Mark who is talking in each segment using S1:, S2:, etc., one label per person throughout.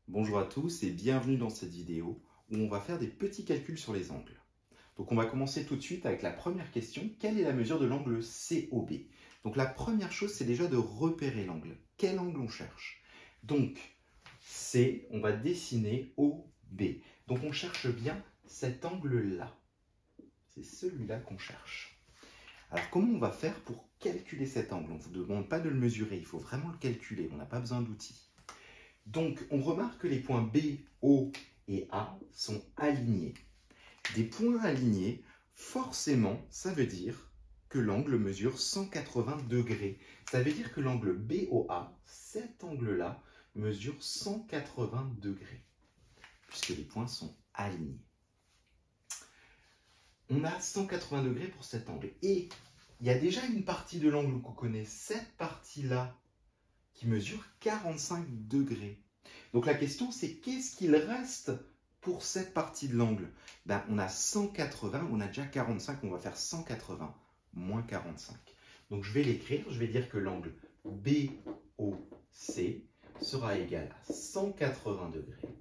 S1: Bonjour à tous et bienvenue dans cette vidéo où on va faire des petits calculs sur les angles. Donc on va commencer tout de suite avec la première question. Quelle est la mesure de l'angle COB? Donc la première chose, c'est déjà de repérer l'angle. Quel angle on cherche? Donc C, on va dessiner OB. Donc on cherche bien cet angle-là. C'est celui-là qu'on cherche. Alors comment on va faire pour calculer cet angle? On ne vous demande pas de le mesurer, il faut vraiment le calculer, on n'a pas besoin d'outils. Donc, on remarque que les points B, O et A sont alignés. Des points alignés, forcément, ça veut dire que l'angle mesure 180 degrés. Ça veut dire que l'angle BOA, cet angle-là, mesure 180 degrés, puisque les points sont alignés. On a 180 degrés pour cet angle. Et il y a déjà une partie de l'angle qu'on connaît, cette partie-là, qui mesure 45 degrés. Donc la question c'est qu'est-ce qu'il reste pour cette partie de l'angle? On a 180, on a déjà 45, on va faire 180 moins 45. Donc je vais l'écrire, je vais dire que l'angle BOC sera égal à 180 degrés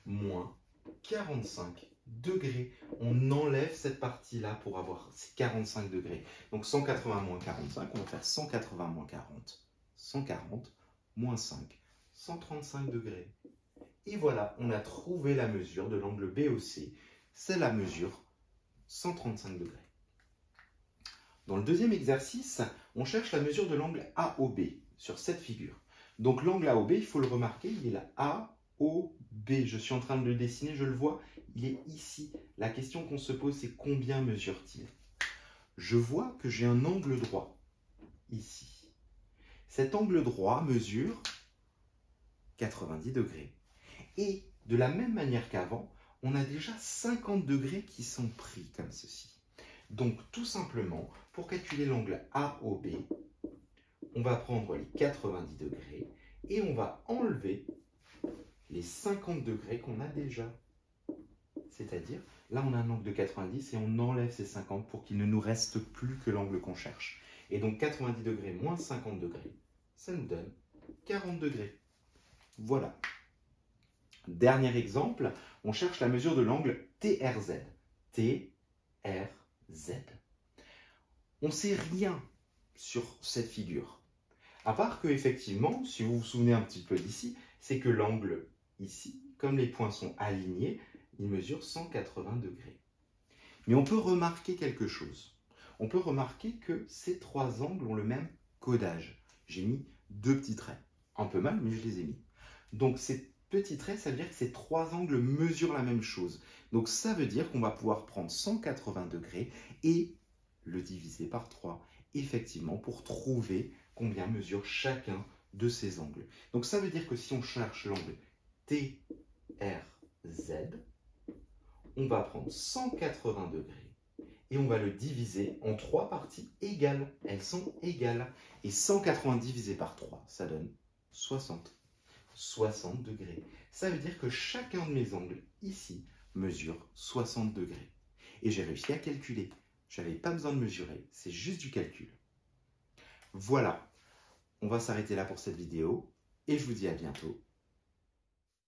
S1: moins 45 degrés. On enlève cette partie-là pour avoir 45 degrés. Donc 180 moins 45, on va faire 180 moins 40. 140 moins 5, 135 degrés. Et voilà, on a trouvé la mesure de l'angle BOC. C'est la mesure 135 degrés. Dans le deuxième exercice, on cherche la mesure de l'angle AOB sur cette figure. Donc l'angle AOB, il faut le remarquer, il est là AOB. Je suis en train de le dessiner, je le vois, il est ici. La question qu'on se pose, c'est combien mesure-t-il? Je vois que j'ai un angle droit ici. Cet angle droit mesure 90 degrés. Et de la même manière qu'avant, on a déjà 50 degrés qui sont pris comme ceci. Donc tout simplement, pour calculer l'angle AOB, on va prendre les 90 degrés et on va enlever les 50 degrés qu'on a déjà. C'est-à-dire, là on a un angle de 90 et on enlève ces 50 pour qu'il ne nous reste plus que l'angle qu'on cherche. Et donc 90 degrés moins 50 degrés, ça nous donne 40 degrés. Voilà. Dernier exemple, on cherche la mesure de l'angle TRZ. TRZ. On ne sait rien sur cette figure. À part que, effectivement, si vous vous souvenez un petit peu d'ici, c'est que l'angle ici, comme les points sont alignés, il mesure 180 degrés. Mais on peut remarquer quelque chose. On peut remarquer que ces trois angles ont le même codage. J'ai mis deux petits traits. Un peu mal, mais je les ai mis. Donc ces petits traits, ça veut dire que ces trois angles mesurent la même chose. Donc ça veut dire qu'on va pouvoir prendre 180 degrés et le diviser par 3, effectivement, pour trouver combien mesure chacun de ces angles. Donc ça veut dire que si on cherche l'angle TRZ, on va prendre 180 degrés et on va le diviser en trois parties égales. Elles sont égales. Et 180 divisé par 3, ça donne 60. 60 degrés. Ça veut dire que chacun de mes angles ici mesure 60 degrés. Et j'ai réussi à calculer. Je n'avais pas besoin de mesurer, c'est juste du calcul. Voilà, on va s'arrêter là pour cette vidéo et je vous dis à bientôt